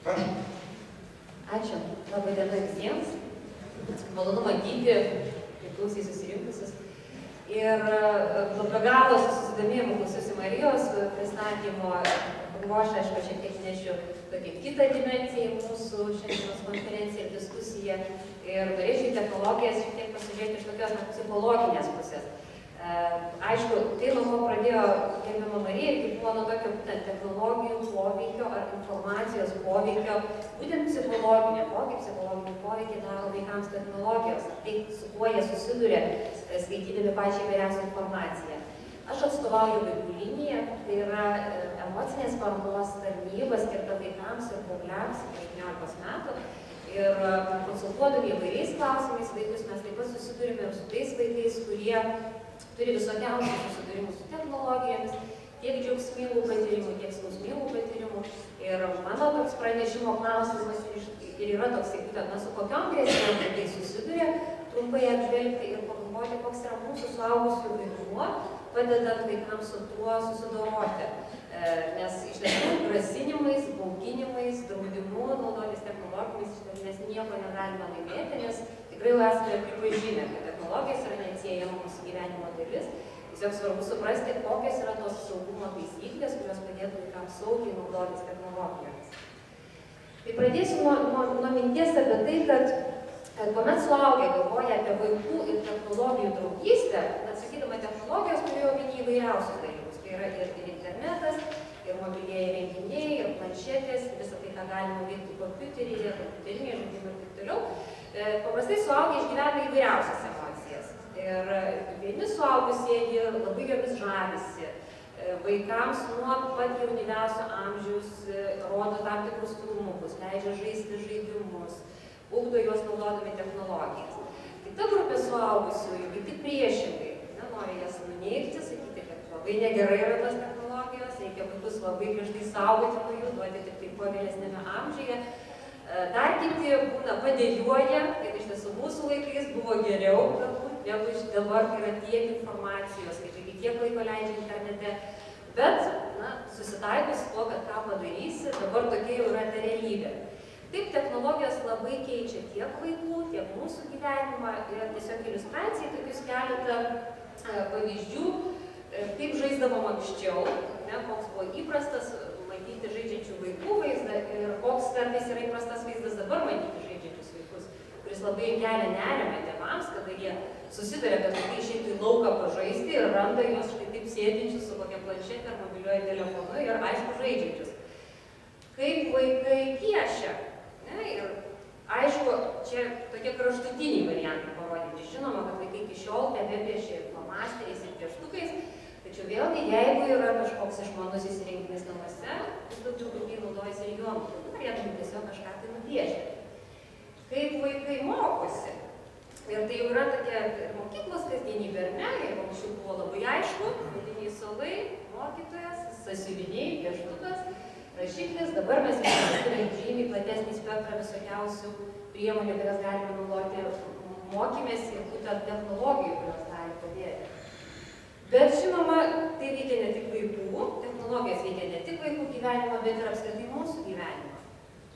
Prašom. Ačiū. Labai diena visiems. Malonu matyti klausiai susirinkusius. Ir be galo susidomėjimų klausiuosi Marijos pristatymo. Aš, aišku, šiek tiek nešiu tokią kitą dimensiją į mūsų šiandienos konferenciją ir diskusiją. Ir norėčiau į technologijas šiek tiek pasižiūrėti iš tokios psichologinės pusės. Aišku, tai nuo ko pradėjo gerbiama Marija, tai buvo nuo tokio būtent technologijų poveikio ar informacijos poveikio, būtent psichologinio, kokį psichologinį poveikį daro vaikams technologijos, tai su kuo jie susiduria, skaitydami pačią įvairiausią informaciją. Aš atstovauju vaikų liniją, tai yra emocinės paramos tarnyba skirta vaikams ir paaugliams iki 18 metų. Ir konsultuodami įvairiais klausimais vaikus, mes taip pat susidurime su tais vaikais, kurie turi visokiausių susidūrimų su technologijomis, tiek džiaugsmingų patyrimų, tiek skausmingų patyrimų. Ir mano toks pranešimo klausimas ir yra toksai, būtent, su kokiom grėsmėm tai susiduria, trumpai apžvelgti ir pagalvoti, koks yra mūsų suaugusių vaidmuo, padedant vaikams su tuo susidoroti. Nes iš tiesų grasinimais, bauginimais, draudimu naudotis technologijomis mes nieko negalime laimėti, nes tikrai esame pripažinę, kad technologijos yra neatsiejama mūsų gyvenimo dalis. Tiesiog svarbu suprasti, kokios yra tos saugumo taisyklės, kurios padėtų vaikams saugiai naudotis technologijomis. Tai pradėsiu nuo minties apie tai, kad kuomet suaugę galvoja apie vaikų ir technologijų draugystę, atsakydama technologijos turėjo omeny įvairiausius dalykus. Tai yra ir internetas, ir mobilieji renginiai, ir planšetės, visą tai, ką galima veikti kompiuteryje, kompiuteriniai žaidimai ir taip toliau. Paprastai suaugę išgyvena įvairiausias emocijas. Ir vieni suaugusieji labai jomis žavisi. Vaikams nuo pat jauniausio amžiaus rodo tam tikrus filmukus, leidžia žaisti žaidimus, ugdo juos naudodami technologijas. Kita grupė suaugusiųjų, kaip tik priešingai, nenori jas nuneigti, sakyti, kad labai negerai yra tos technologijos, reikia vaikus labai griežtai saugoti nuo jų, duoti tik tai kuo vėlesnėme amžiuje. Dar kiti būna padėjuoja, kad iš tiesų mūsų laikais buvo geriau, galbūt, negu iš dabar yra tiek informacijos, kaip iki tiek laiko leidžia internete. Bet, susitaikus tuo, kad ką padarysi, dabar tokia jau yra ta realybė. Taip, technologijos labai keičia tiek vaikų, tiek mūsų gyvenimą ir tiesiog iliustracijai tokius keletą pavyzdžių, kaip žaisdavom anksčiau, koks buvo įprastas matyti žaidžiančių vaikų vaizdą ir koks kartais yra įprastas vaizdas dabar matyti žaidžiančius vaikus, kuris labai kelia nerimą tėvams, kada jie susiduria, kad vaikai išeitų į lauką pažaisti ir randa juos štai taip sėdinčius su kokia planšete ar mobiliuoju telefonu ir aišku žaidžiančius. Kaip vaikai piešia. Ir aišku, čia tokie kraštutiniai variantai parodyti. Žinoma, kad vaikai iki šiol tebepiešia ir flomasteriais, ir pieštukais, tačiau vėlgi, jeigu yra kažkoks išmanusis įrenginys namuose, vis daugiau vaikai naudojasi ir juom, norėtum tiesiog kažką tai nupiešti. Kaip vaikai mokosi. Ir tai jau yra tokia mokyklos kasdienybė, ar ne? Ir anksčiau buvo labai aišku, vidiniai suolai, mokytojas, sąsiuviniai, pieštukas, rašiklis. Dabar mes turime žymiai platesnį spektrą visokiausių priemonių, kurias galime naudoti mokymėsi ir būtent technologijų, kurios gali padėti. Bet žinoma, tai veikia ne tik vaikų, technologijos veikia ne tik vaikų gyvenimą, bet ir apskritai mūsų gyvenimą.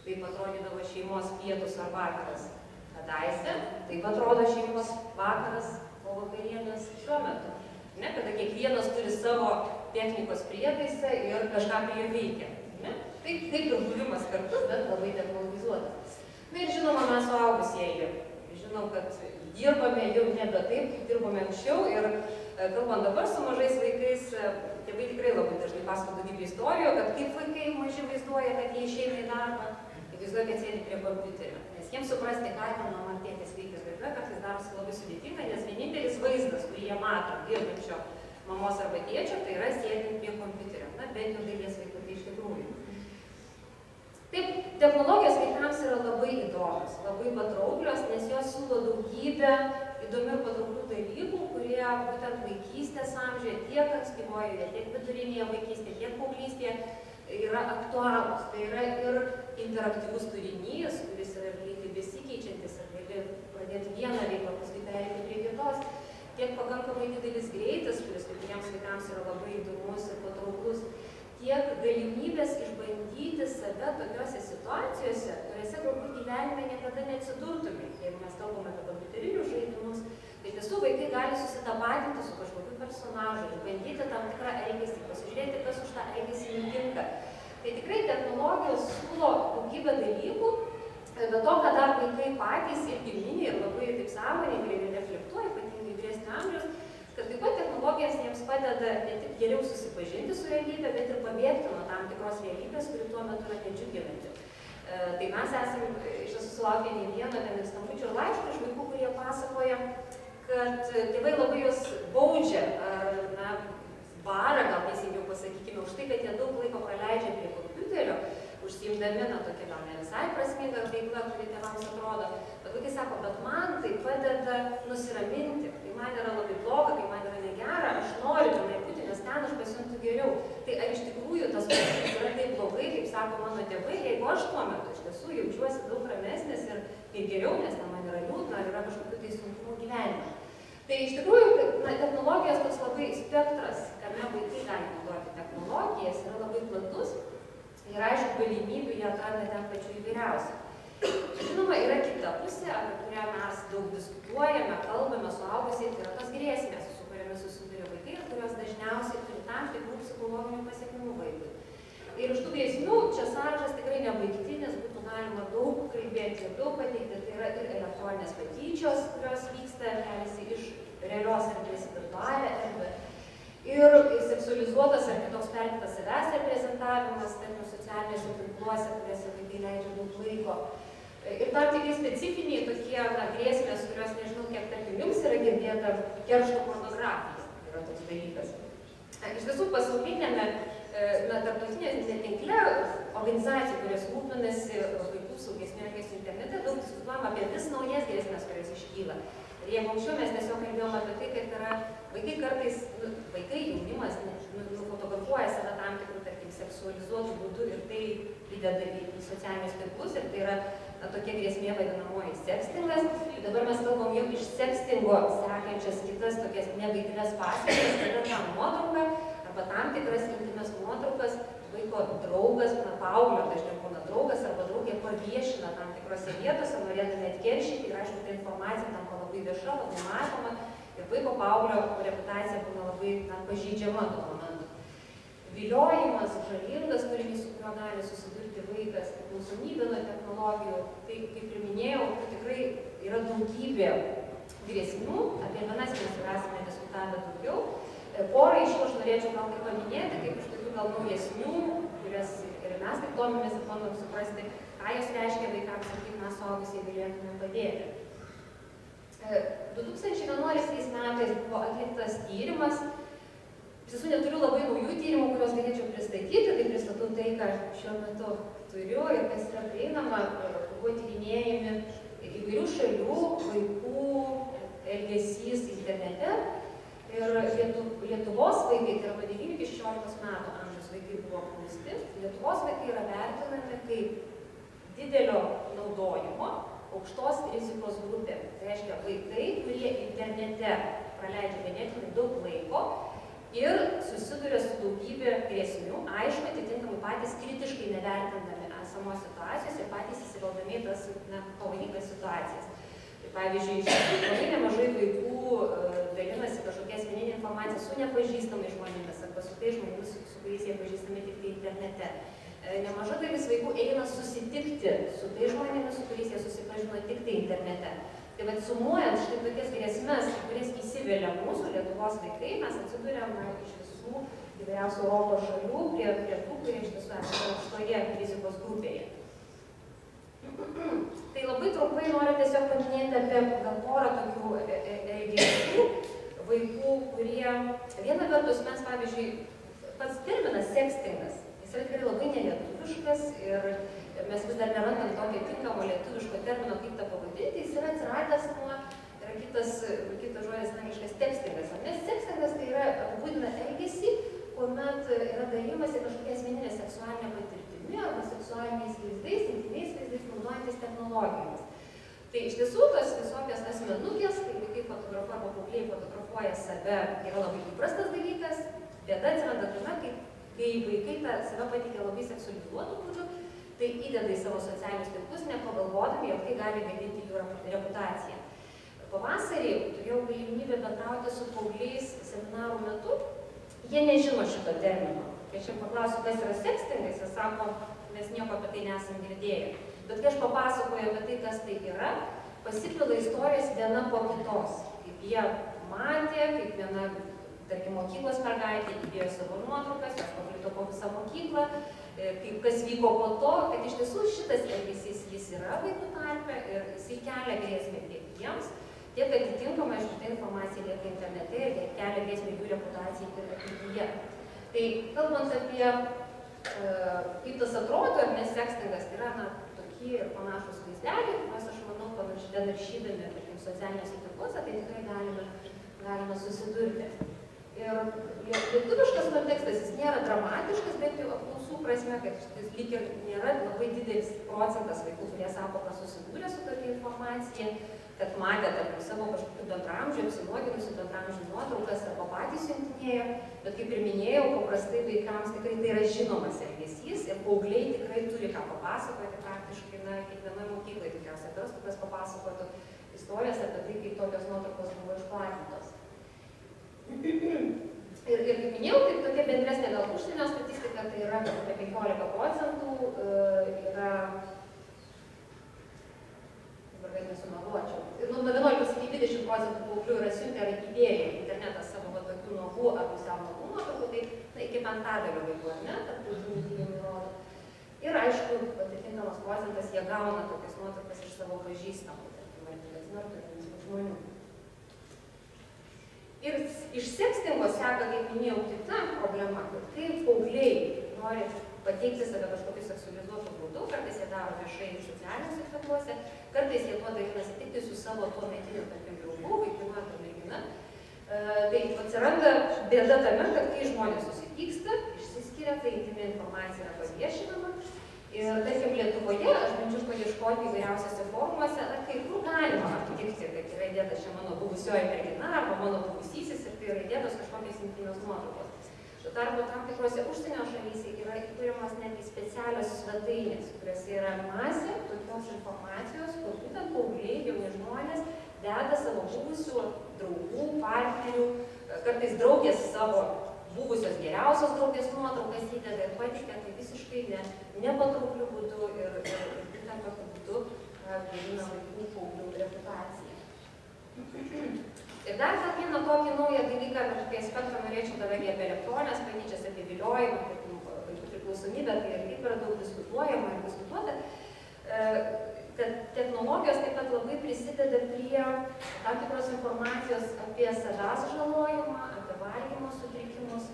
Taip atrodydavo šeimos pietus ar vakaras kadaise, taip atrodo šeimos vakaras po vakarienės šiuo metu. Ne, kada kiekvienas turi savo technikos prietaisą ir kažką prie jo veikia. Taip ir buvimas kartu, bet labai technologizuotas. Na ir žinoma, mes suaugusieji. Žinom, kad dirbame jau nebe taip, kaip dirbome anksčiau. Ir kalbant dabar su mažais vaikais, tėvai tikrai labai dažnai pasako daugybę istorijų, kad kaip vaikai maži vaizduoja, kad jie išeina į darbą, tai vaizduoja, kad sėdi prie kompiuterio. Nes jiems suprasti, ką ten mama ar tėtis veikia darbe, kartais darosi labai sudėtinga, nes vienintelis vaizdas, kurį jie mato dirbančio mamos arba tėčio, tai yra sėdint prie kompiuterio. Na, bent jau dalies vaikų tai iš tikrųjų. Taip, technologijos vaikams yra labai įdomios, labai patrauklios, nes jos siūlo daugybę įdomių ir patrauklių dalykų, kurie būtent vaikystės amžiuje, tiek ankstyvojoje, tiek vidurinėje vaikystėje, tiek paauglystėje yra aktualūs. Tai yra ir interaktyvus turinys, kuris yra greitai besikeičiantis ir gali pradėti vieną veiklą, paskui pereiti prie kitos, tiek pakankamai didelis greitis, kuris kiekvieniems vaikams yra labai įdomus ir patrauklus, tiek galimybės išbandyti save tokiose situacijose, niekada neatsidurtume, jeigu mes kalbame apie kompiuterinius žaidimus. Tai tiesų vaikai gali susitapatinti su kažkokiu personažu, bandyti tam tikrą elgesį, pasižiūrėti, kas už tą elgesį nutinka. Tai tikrai technologijos siūlo daugybę dalykų, bet to, kad dar vaikai patys irgi mini ir labai taip sąmoningai ir reflektuoja, ypatingai vyresnio amžiaus, kad taip pat technologijos jiems padeda ne tik geriau susipažinti su realybė, bet ir pabėgti nuo tam tikros realybės, kuri tuo metu yra nedžiuginanti. Tai mes esame iš tiesų sulaukę ne vieno ten skambučių ir laiškų iš vaikų, kurie pasakoja, kad tėvai labai juos baudžia ar bara, gal teisingiau pasakykime, už tai, kad jie daug laiko praleidžia prie kompiuterio, užsiimdami tokia gal ne visai prasminga veikla, kuri tėvams atrodo. Bet vaikai sako, bet man tai padeda nusiraminti, kai man yra labai bloga, kai man yra negera, aš noriu tenai būti, nes ten aš pasijuntu geriau. Tai ar iš tikrųjų tas pokytis yra taip blogai, kaip sako mano tėvai, jeigu aš tuo metu iš tiesų jaučiuosi daug ramesnis ir geriau, nes man yra liūdna, ar yra kažkokių tai sunkumų gyvenime. Tai iš tikrųjų, technologijos toks labai spektras, kame vaikai gali naudoti technologijas, yra labai platus ir aišku, galimybių jie atranda ten pačių įvairiausių. Žinoma, yra kita pusė, apie kurią mes daug diskutuojame, kalbame suaugusiai, tai yra tos grėsmės, su kuriamis susiduria vaikai ir kurios dažniausiai turi tam tikrų psichologinių pasiekmių vaikui. Ir iš tų grėsmių čia sąrašas tikrai nebaigtinis, būtų galima daug kalbėti ir daug pateikti. Tai yra ir elektroninės patyčios, kurios vyksta, keliasi iš realios erdvės į virtualią erdvę. Ir seksualizuotas ar kitoks perteiktas savęs reprezentavimas, tarkim, socialinėse tinkluose, kuriuose vaikai leidžia daug laiko. Ir tam tikrai specifiniai tokie grėsmės, kurios nežinau, kiek tarkim jums yra girdėta, keršto pornografija yra toks dalykas. Iš tiesų, pasaulinėme tarptautinėse tinkle organizacijų, kurios rūpinasi vaikų saugesniu elgesiu internete, daug diskutuojama apie vis naujas grėsmės, kurios iškyla. Ir jeigu anksčiau mes tiesiog kalbėjom apie tai, kad yra vaikai kartais, vaikai, jaunimas, nufotografuoja save tam tikrų, tarkim, seksualizuotų būdų ir tai prideda į socialinius tinklus ir tai yra tokia grėsmė vadinamoji sekstingas. Ir dabar mes kalbam jau iš sekstingo sekančias kitas tokias negatyvias pasekmes, tai yra ta nuotrauka arba tam tikras intymias nuotraukas, vaiko draugas, paauglio dažniau būna draugas arba draugė paviešina tam tikrose vietose, norėdami atkeršyti ir aišku, ta informacija tampa labai vieša, labai matoma ir vaiko paauglio reputacija būna labai pažeidžiama tuo momentu. Viliojimas, žalingas turinys, su kuriuo gali susidurti vaikas, priklausomybė nuo technologijų, tai kaip ir minėjau, tikrai yra daugybė grėsmių, apie vienas mes jau esame diskutavę daugiau. Porą iš jų aš norėčiau gal tai paminėti, kaip iš tokių gal naujesnių, kurias ir mes taip domimės ir bandom suprasti, ką jos reiškia vaikams ir kaip mes suaugusiai galėtume padėti. 2011 metais buvo atliktas tyrimas, iš tiesų neturiu labai naujų tyrimų, kuriuos galėčiau pristatyti, tai pristatau tai, ką šiuo metu turiu ir kas yra prieinama, buvo tyrinėjami įvairių šalių vaikų elgesys internete. Ir Lietuvos vaikai, tai yra nuo 9 iki 16 metų amžiaus vaikai buvo apklausti. Lietuvos vaikai yra vertinami kaip didelio naudojimo, aukštos rizikos grupė. Tai reiškia vaikai, kurie internete praleidžia ganėtinai daug laiko ir susiduria su daugybė grėsmių, aišku, atitinkamai patys kritiškai nevertindami esamos situacijos ir patys įsiveldami į tas pavojingas situacijas. Pavyzdžiui, labai nemažai vaikų dalinasi kažkokia asmeninė informacija su nepažįstamais žmonėmis arba su tais žmonėmis, su kuriais jie pažįstami tik tai internete. Nemaža dalis vaikų eina susitikti su tais žmonėmis, su kuriais jie susipažino tik tai internete. Tai vad sumuojant štai tokias grėsmes, kurias įsivelia mūsų Lietuvos vaikai, mes atsiduriam iš visų įvairiausių Europos šalių prie tų, kurie iš tiesų esame aukštoje rizikos grupėje. Tai labai trumpai noriu tiesiog paminėti apie gal porą tokių elgesių vaikų, kurie viena vertus mes, pavyzdžiui, pats terminas sekstingas, jis yra tikrai labai nelietuviškas ir mes vis dar nerandam tokio tinkamo lietuviško termino, kaip tą pavadinti, jis yra atsiradęs nuo, yra kitas žodis angliškas tekstingas, nes sekstingas tai yra apibūdina elgesį, kuomet yra dalymas į kažkokią asmeninę seksualinę patirtimį arba seksualiniais vaizdais, intymiais vaizdais, naudojantis technologijomis. Tai iš tiesų tos visokios asmenukės, kai vaikai fotografuoja arba paaugliai fotografuoja save, yra labai įprastas dalykas. Bėda atsiranda tame, kai vaikai save pateikia labai seksualizuotų būdų tai įdeda į savo socialinius tinklus, nepagalvodami, jog tai gali gadinti jų reputaciją. Pavasarį turėjau galimybę bendrauti su paaugliais seminarų metu. Jie nežino šito termino. Kai aš paklausiu, kas yra sextingas, jie sako, mes nieko apie tai nesam girdėję. Bet kai aš papasakoju apie tai, kas tai yra, pasipila istorijas viena po kitos. Kaip jie matė, kaip viena, tarkim, mokyklos mergaitė įdėjo savo nuotraukas, jos paplito po visą mokyklą, kaip kas vyko po to, kad iš tiesų šitas elgesys jis yra vaikų tarpe ir jisai kelia grėsmę tiek jiems, tiek atitinkamai, aišku, ta informacija lieka internete ir kelia grėsmę jų reputacijai ir ateityje. Tai kalbant apie kaip tas atrodo, ar nes sextingas, tai yra tokie ir panašus vaizdeliai, kuriuos aš manau, panaršydami, tarkim, socialiniuose tinkluose, tai tikrai galime susidurti. Ir lietuviškas kontekstas, jis nėra dramatiškas, bet jau apklausų prasme, kad jis lyg ir nėra labai didelis procentas vaikų, kurie sako, kad susidūrė su tokia informacija, kad matė, tarkim, savo kažkokių bendramžių, apsinuoginusių bendramžių nuotraukas arba patys siuntinėjo, bet kaip ir minėjau, paprastai vaikams tikrai tai yra žinomas elgesys ir paaugliai tikrai turi ką papasakoti, praktiškai, kiekvienoje mokykloje tikriausiai atrastų, kas papasakotų istorijas apie tai, kaip tokios nuotraukos buvo išplatintos. Ir kaip minėjau, tai tokia bendresnė gal užsienio statistika, tai yra apie 15% yra, dabar kad nesumeluočiau, nuo 11 iki 20% paauglių yra siuntę ar įdėję į internetą savo tokių nuogų ar pusiau nuogų nuotraukų, tai iki 5% vaikų, ar ne, tarptautinių tyrimų rodo. Ir aišku, atitinkamas procentas jie gauna tokias nuotraukas iš savo pažįstamų, tarkim, artimesnių ar tolimesnių žmonių. Ir iš sextingo seka, kaip minėjau, kita problema, kad kai paaugliai nori pateikti save kažkokiu seksualizuotu būdu, kartais jie daro viešai socialiniuose tinkluose, kartais jie tuo dalinasi tik tai su savo tuometiniu, tarkim, draugu, vaikinu ar mergina. Tai atsiranda bėda tame, kad kai žmonės susipyksta, išsiskiria, tai intimi informacija yra paviešinama. Ir tarkim, Lietuvoje aš bandžiau paieškoti įvairiausiose formuose, kai kur galima aptikti, kad yra įdėtas čia mano buvusioji mergina arba mano buvusysis ir tai yra įdėtos kažkokios intimios nuotraukos. Tuo tarpu tam tikrose užsienio šalyse yra įkūriamas netgi specialios svetainės, kuriuose yra masė tokios informacijos, kur būtent paaugliai, jauni žmonės deda savo buvusių draugų, partnerių, kartais draugės savo buvusios geriausios draugės nuotraukas įdeda ir pateikia, tai visiškai nepatraukliu būdu ir būtent tokiu būdu gadina vaikų paauglių reputaciją. Ir dar vieną tokį naują dalyką, apie aspektą norėčiau kadangi apie elektroninės patyčias, apie viliojimą, vaikų priklausomybę, tai ir kaip yra daug diskutuojama ir diskutuota, kad technologijos taip pat labai prisideda prie tam tikros informacijos apie savęs žalojimą, apie valgymo sutrikimus,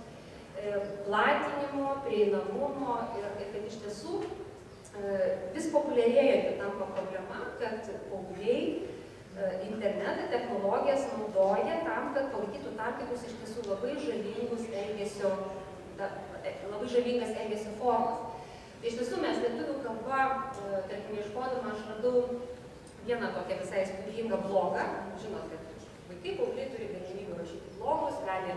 platinimo, prieinamumo ir kad iš tiesų vis populiarėja tampa problema, kad paaugliai internetą, technologijas naudoja tam, kad palaikytų tam tikrus iš tiesų labai žalingas elgesio formas. Tai iš tiesų mes lietuvių kalba, tarkim, ieškodama, aš radau vieną tokią visai įspūdingą blogą. Žinot, kad vaikai, paaugliai turi galimybę rašyti blogus, gali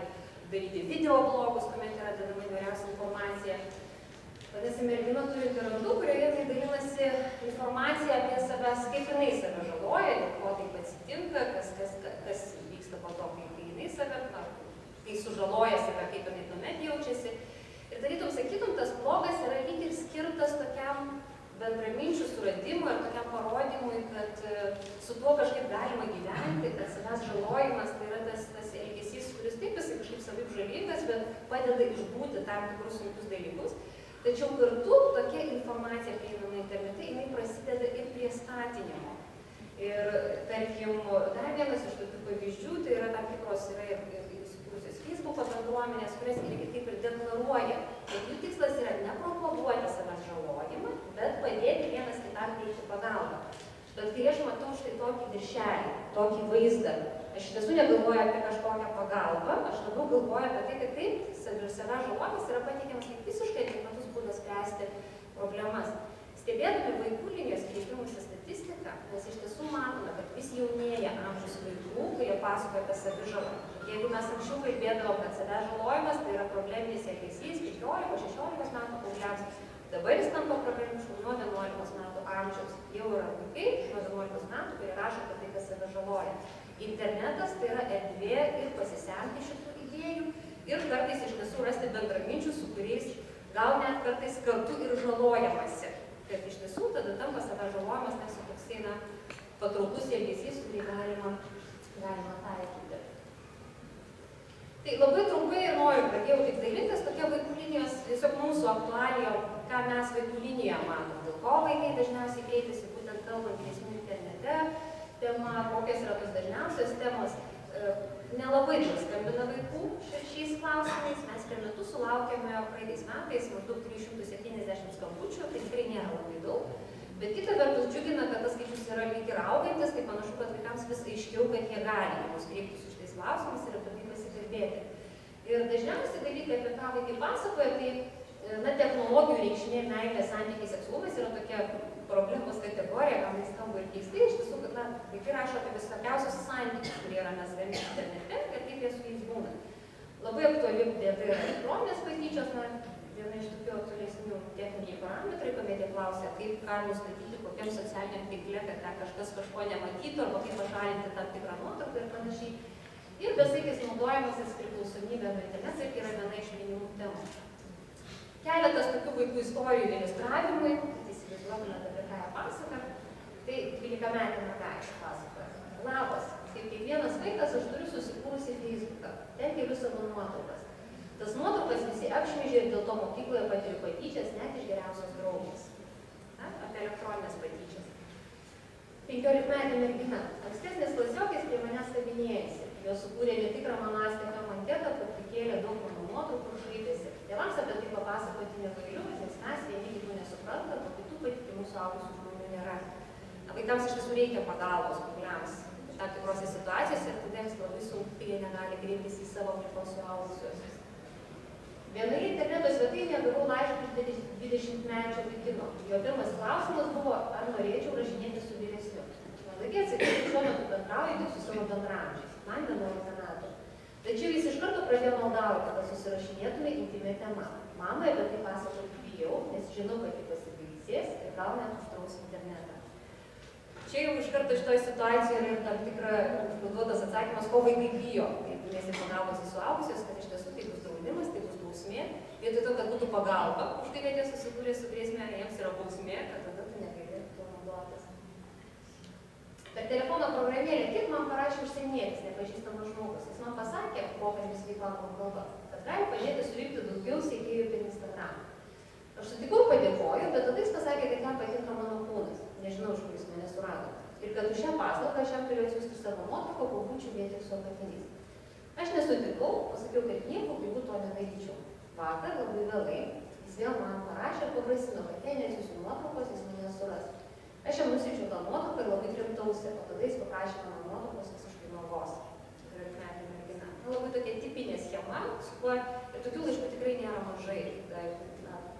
daryti video blogus, kuomet yra dedama įvairiausia informacija. Vadinasi, mergina turi randu, kurioje jinai dalinasi informaciją apie savęs, kaip jinai save žaloja, dėl ko taip atsitinka, kas vyksta po to, kai jinai save, kai sužaloja save, kaip jinai tuomet jaučiasi. Ir darytum, sakytum, tas blogas yra lyg ir skirtas tokiam bendraminčių suradimui ir tokiam parodymui, kad su tuo kažkaip galima gyventi, kad savęs žalojimas tai yra tas elgesys, kuris taip jisai kažkaip savaip žalingas, bet padeda išbūti tam tikrus sunkius dalykus. Tačiau kartu tokia informacija prieinama internete, jinai prasideda ir prie skatinimo. Ir, tarkim, dar vienas iš tokių pavyzdžių, tai yra tam tikros yra ir įsikūrusios Facebooko bendruomenės, kurias irgi taip ir deklaruoja, kad jų tikslas yra ne propaguoti savęs žalojimą, bet padėti vienas kitam teikti pagalbą. Bet kai aš matau štai tokį viršelį, tokį vaizdą, aš iš tiesų negalvoju apie kažkokią pagalbą, aš labiau galvoju apie tai, kad taip, savęs žalojimas yra pateikiamas kaip visiškai adekvatus būdas spręsti problemas. Stebėdami vaikų linijos kreipimusi statistiką, mes iš tiesų matome, kad vis jaunėja amžius vaikų, kurie pasakoja apie savižalą. Jeigu mes anksčiau kalbėdavom, kad savęs žalojimas tai yra probleminis elgesys 15-16 metų paaugliams, dabar jis tampa problemišku nuo Internetas tai yra erdvė ir pasisemti šitų idėjų ir kartais iš tiesų rasti bendraminčių, su kuriais gal net kartais kartu ir žalojamasi. Kad iš tiesų tada tampa savęs žalojimas, nes toksai patrauklus elgesys, kurį galima taikyti. Tai labai trumpai noriu, pradėjau tik dalintis tokia vaikų linijos, tiesiog mūsų aktualija, ką mes vaikų linijoje matom, dėl ko vaikai dažniausiai kreipiasi, būtent kalbant grėsmių internete, tema, kokios yra tos dažniausios temos. Nelabai daug skambina vaikų šiais klausimais, mes per metus sulaukėme praeitais metais maždaug 370 skambučių, tai tikrai nėra labai daug. Bet kita vertus džiugina, kad tas skaičius yra lyg ir augantis, tai panašu, kad vaikams vis aiškiau, kad jie gali mus kreiptis su šitais klausimais ir apie tai pasikalbėti. Ir dažniausiai dalykai, apie ką vaikai pasakoja, tai technologijų reikšmė, meilė, santykiai, seksualumas yra tokia problemos kategorija, gal jis skamba ir keistai, iš tiesų, kad vaikai rašo apie visokiausius santykius, kurie yra mezgami internete ir kaip jie su jais būna. Labai aktuali vieta yra elektroninės patyčios, viena iš tokių aktualesnių techniniai parametrai, kuomet jie klausia, kaip ką nustatyti, kokiam socialiniam tinkle, kad ten kažkas kažko nematytų, arba kaip pašalinti tam tikrą nuotrauką ir panašiai. Ir besaikis naudojimasis priklausomybė nuo interneto irgi yra viena iš minimų temų. Keletas tokių vaikų istorijų iliustravimui, kad įsivaizduotumėte, apie ką jie pasaka, tai 12-metė mergaitė pasakoja. Labas, kaip kiekvienas vaikas, aš turiu susikūrusi Facebooką, ten keliu savo nuotraukas. Tas nuotraukas visi apšmeižė ir dėl to mokykloje patiriu patyčias net iš geriausios draugės. Apie elektroninės patyčias. 15-metė mergina. Ankstesnės klasiokės prie manęs kabinėjasi. Jos sukūrė netikrą mano Instagram anketą, kur prikėlė daug mano nuotraukų ir šaipėsi. Tėvams apie tai papasakoti negaliu, nes mes vieni kitų nesuprantam, o kitų patikimų suaugusių žmonių nėra. Vaikams iš tiesų reikia pagalbos paaugliams tam tikrose situacijose ir tada jiems labai sunku, kai jie negali kreiptis į savo aplinkos suaugusiuosius. Vienoje interneto svetainėje gavau laišką iš 20-mečio vaikino. Jo pirmas klausimas buvo, ar norėčiau rašinėti su vyresniu. Mandagiai atsakyti, šiuo metu bendrauju tik su savo bendraamžiais. Man 11 metų. Tačiau jis iš karto pradėjo maldauti, kad susirašinėtume intimia tema. Mamai apie tai pasakoti bijau, nes žinau, kad ji pasibaisės ir gal net uždraus internetą. Čia jau iš karto šitoje situacijoje yra tam tikra užduotas atsakymas, ko vaikai bijo. Jeigu nesipagalbos į suaugusius, kad iš tiesų tai bus draudimas, tai bus bausmė. Vietoj to, kad būtų pagalba, už tai, kad jie susidūrė su grėsme, jiems yra bausmė, kad tada tu negali tuo naudotis. Per telefono programėlę tik man parašė užsienietis, nepažįstamas žmogus. Jis man pasakė, pokalbis vyko anglų kalba, kad gali padėti surinkti daugiau sekėjų per Instagram. Aš sutikau, padėkoju, bet tada jis pasakė, kad jam patinka mano kūnas. Nežinau, iš kur jis mane surado. Ir kad už šią paslaugą aš jam turiu atsiųsti savo nuotrauką, būčiau vien tik su apatiniais. Aš nesutikau, pasakiau, kad nieko gyvų to nedaryčiau. Vakar, labai vėlai, jis vėl man parašė ir pagrasino, kad jei neatsiųsiu nuotraukos, jis mane suras. Aš jam nusiunčiau tą nuotrauką ir labai krimtausi, o tada jis paprašė mano nuotraukos visiškai nuogos. Labai tokia tipinė schema, su kuo ir tokių laiškų tikrai nėra mažai.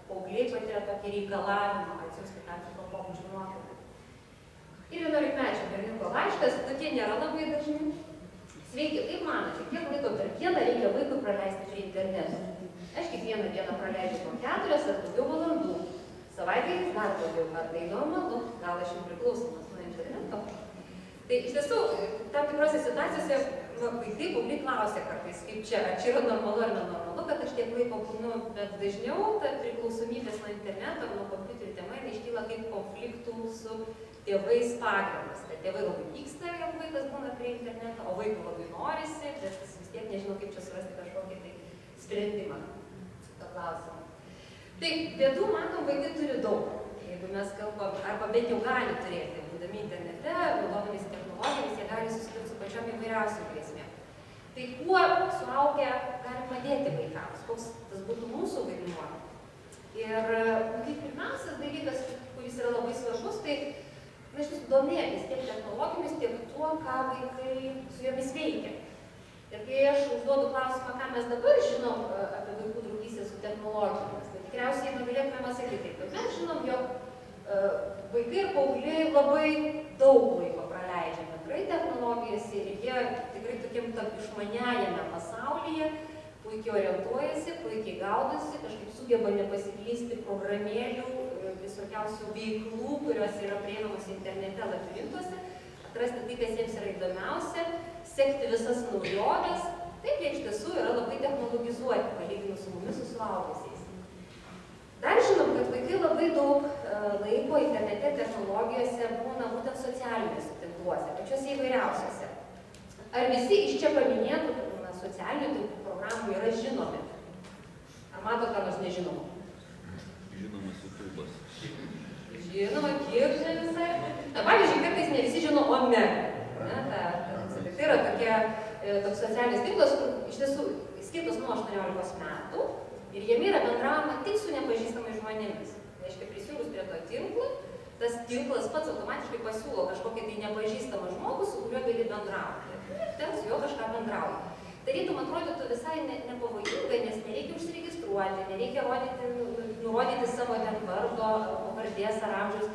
Paaugliai patiria tokį reikalavimą atsiųsti tam tikro pobūdžio nuotrauką. Ir 11-mečio berniuko laiškas, tokie nėra labai dažni. Sveiki, kaip manote, kiek laiko per dieną reikia vaikui praleisti prie interneto? Aš kiekvieną dieną praleidžiu po 4 ar daugiau valandų. Savaitgaliais dar daugiau, ar tai normalu, gal aš jau priklausomas nuo interneto. Tai iš tiesų, tam tikrose situacijose vaikai, paaugliai klausia kartais, kaip čia, ar čia yra normalu ar nenormalu, kad aš tiek laiko būnu, bet dažniau ta priklausomybės nuo interneto ar nuo kompiuterių tema iškyla kaip konfliktų su tėvais pagrindas. Kad tėvai labai pyksta, jeigu vaikas būna prie interneto, o vaikui labai norisi, bet jis vis tiek nežino, kaip čia surasti kažkokį tai sprendimą to klausimo. Tai bėdų, matom, vaikai turi daug. Jeigu mes kalbam, arba bent jau gali turėti, būdami internete, naudodamiesi technologijomis, jie gali susidurti su pačiom įvairiausiom grėsmėm. Tai kuo suaugę gali padėti vaikams, koks tas būtų mūsų vaidmuo. Ir kaip pirmiausias dalykas, kuris yra labai svarbus, tai domėtis tiek technologijomis, tiek tuo, ką vaikai su jomis veikia. Ir kai aš užduodu klausimą, ką mes dabar žinom apie vaikų draugystę su technologijomis, tai tikriausiai galėtume pasakyti, kad mes žinom, jog vaikai ir paaugliai labai daug laiko praleidžia bendrai technologijose ir jie tikrai tokiam išmaniajame pasaulyje puikiai orientuojasi, puikiai gaudosi, kažkaip sugeba nepasiklysti programėlių, visokiausių veiklų, kurios yra prieinamos internete labirintuose. atrasti tai, kas jiems yra įdomiausia, sekti visas naujoves. Taip, jie iš tiesų yra labai technologizuoti, palyginus su mumis, su suaugusiais. Dar žinom, kad vaikai labai daug laiko internete technologijose būna būtent socialiniuose tinkluose, pačiuose įvairiausiuose. Ar visi iš čia paminėtų socialinių tinklų programų yra žinomi? Ar matot, ką nors nežinomo? Žinomas YouTube'as. Žinoma, kiek žinai visai. Na, pavyzdžiui, kartais ne visi žino Omegle. Tai yra toks socialinis tinklas, kur iš tiesų skirtas nuo 18 metų ir jame yra bendraujama tik su nepažįstamais žmonėmis. Tai reiškia, prisijungus prie to tinklo, tas tinklas pats automatiškai pasiūlo kažkokį tai nepažįstamą žmogų, su kuriuo gali bendrauti. Ir ten su juo kažką bendrauti. Tarytum atrodytų visai nepavojinga, nes nereikia užsiregistruoti, nereikia nurodyti savo ten vardo, pavardės ar amžiaus.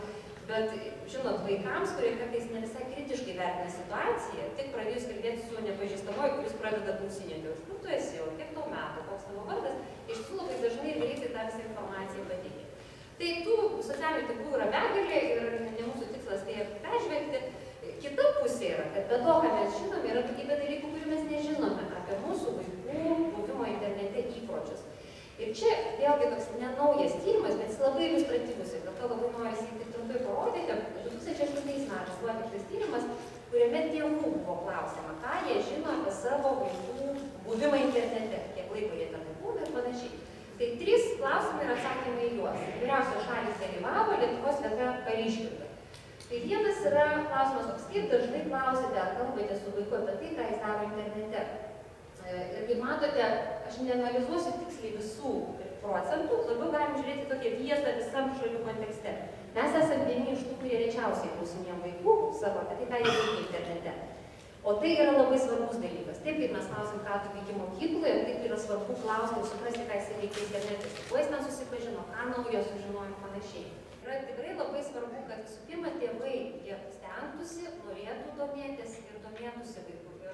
Bet, žinot, vaikams, kurie kartais ne visai kritiškai vertina situaciją, tik pradėjus kalbėti su nepažįstamoju, kuris pradeda klausinėti, kur tu esi, jau kiek tau metų, koks tavo vardas, iš tiesų labai dažnai greitai tą visą informaciją pateikia. Tai tų socialinių tinklų yra begalė ir ne mūsų tikslas tai peržvelgti. Kita pusė yra, kad be to, ką mes žinome, yra daugybė dalykų, kurių mes nežinome apie mūsų vaikų buvimo internete įpročius. Ir čia vėlgi toks nenaujas tyrimas, bet jis labai iliustratyvus ir dėl to labai norisi jį tik trumpai parodyti. 2008 metais buvo atliktas tyrimas, kuriame tėvų buvo klausima, ką jie žino apie savo vaikų buvimą internete, kiek laiko jie ten būna ir panašiai. Tai 3 klausimai ir atsakymai į juos. Įvairiausios šalys dalyvavo, Lietuvos vieta paryškinta. Tai vienas yra klausimas toks, kaip dažnai klausite ar kalbate su vaiku apie tai, ką jis daro internete. Ir kaip matote, aš neanalizuosiu tiksliai visų procentų, labiau galim žiūrėti tokią vietą visam šalių kontekste. Mes esame vieni iš tų, kurie rečiausiai klausinėjom vaikų savo apie tai, ką jie veikia internete. O tai yra labai svarbus dalykas. Taip, kaip mes klausim, ką tu veiki mokykloje, taip yra svarbu klausti ir suprasti, ką jis veikia internete. Kuo jis ten susipažino, ką naujo sužinojo ir panašiai. Yra tikrai labai svarbu, kad visų pirma tėvai jie stengtųsi, norėtų domėtis ir domėtųsi vaikų. Ir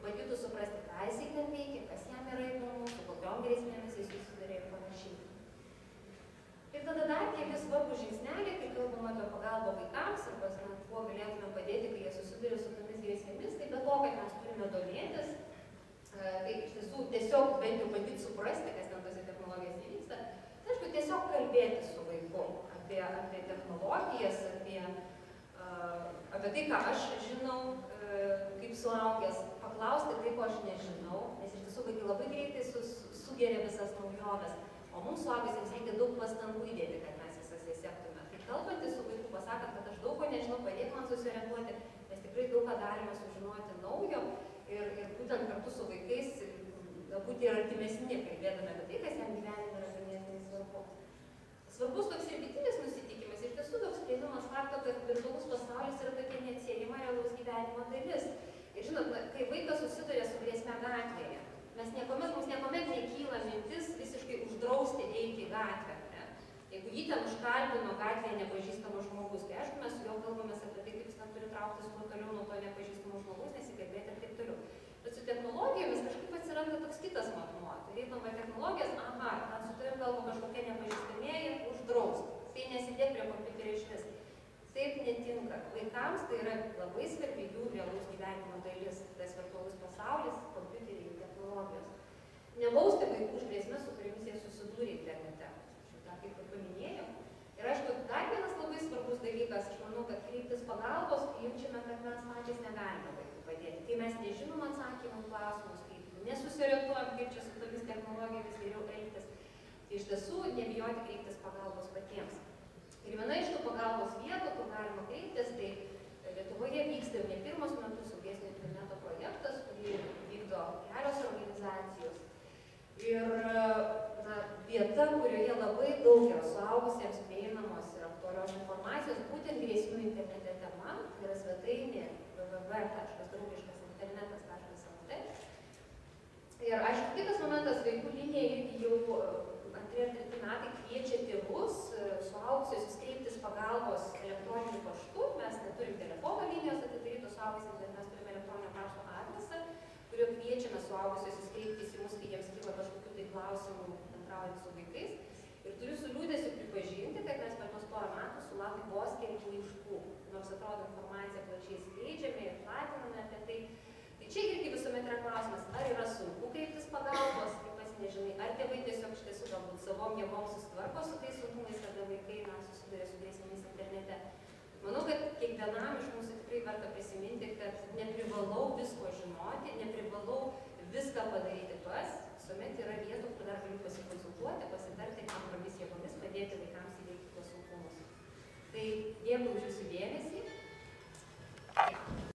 bandytų suprasti, ką jisai ten veikia, kas jam yra įdomu, su kokiom grėsmėmis jis susiduria ir panašiai. Ir tada dar keli svarbus žingsneliai, kai kalbam apie pagalbą vaikams, arba kuo galėtume padėti, kai jie susiduria su tomis grėsmėmis, tai be to, kad mes turime domėtis, tai iš tiesų tiesiog bent jau bandyti suprasti, kas ten tose technologijose vyksta, tai aišku, tiesiog kalbėti su vaiku apie technologijas, apie tai, ką aš žinau, kaip suaugęs, paklausti tai, ko aš nežinau, nes iš tiesų vaikai labai greitai sugeria visas naujoves, o mums suaugusiems reikia daug pastangų įdėti, kad mes visas jas sektume. Tai kalbantys su vaiku, pasakant, kad aš daug ko nežinau, padėk man susiorientuoti, mes tikrai daug ką galime sužinoti naujo ir būtent kartu su vaikais galbūt ir artimesni, kalbėdami apie tai, kas jam gyvenime yra ganėtinai svarbu. Svarbus toks ir vidinis nusiteikimas, iš tiesų toks prieinamas fakto, kad virtualus pasaulis yra tokia neatsiejama realaus gyvenimo dalis. Ir žinot, kai vaikas susiduria su grėsme gatvėje, mums niekuomet nekyla mintis visiškai uždrausti eiti į gatvę. Ne? Jeigu jį ten užkalbino gatvėje nepažįstamas žmogus, tai aišku, mes su juo kalbamės apie tai, kaip jis ten turi trauktis kuo toliau nuo to nepažįstamo žmogus, nesikalbėti ir taip toliau. Bet su technologijomis kažkaip atsiranda toks kitas matmuo. Tai reikama technologijas, ten su tavim kalba kažkokie nepažįstamieji, uždrausti. Tai nesidėk prie kompiuterio išvis. Taip netinka. Vaikams tai yra labai svarbi jų realaus gyvenimo dalis. Tas virtualus pasaulis, kompiuteriai, technologijos. Nebausti vaikų už grėsmes, su kuriamis jie susidūrė internete. Šitą kaip ir paminėjau. Ir aišku, dar vienas labai svarbus dalykas, aš manau, kad kreiptis pagalbos, kai jaučiame, kad mes patys negalime vaikui padėti. Kai mes nežinom atsakymų klausimus, kai nesusiorientuojam, kaip čia su tomis technologijomis geriau elgtis, tai iš tiesų nebijoti kreiptis pagalbos patiems. Ir viena iš tų pagalbos vietų, kur galima kreiptis, tai Lietuvoje vyksta jau ne pirmus metus saugesnio interneto projektas, kurį vykdo kelios organizacijos. Ir vieta, kurioje labai daug yra suaugusiems prieinamos ir aktualios informacijos, būtent grėsmių internete tema, tai yra svetainė www.draugiškasinternetas.lt. Ir aišku, kitas momentas, vaikų linija irgi jau 2-3 metai kviečia tėvus, suaugusius kreiptis pagalbos elektroniniu paštu. Mes neturim telefono linijos atidarytos suaugusiems, bet mes turime elektroninio pašto adresą, kuriuo kviečiame suaugusius kreiptis į mus, kai jiems kyla kažkokių tai klausimų bendraujant su vaikais. Ir turiu su liūdesiu pripažinti, kad mes per tos porą metų sulaukėm vos kelių laiškų. Nors atrodo informacija plačiai skleidžiame, jėgom susitvarko su tais sunkumais, kada vaikai susiduria su grėsmėmis internete. Manau, kad kiekvienam iš mūsų tikrai verta prisiminti, kad neprivalau visko žinoti, neprivalau viską padaryti pats, visuomet yra vietų, kur dar galiu pasikonsultuoti, pasitarti antromis jėgomis, padėti vaikams įveikti tuos sunkumus. Tai dėkui už jūsų dėmesį.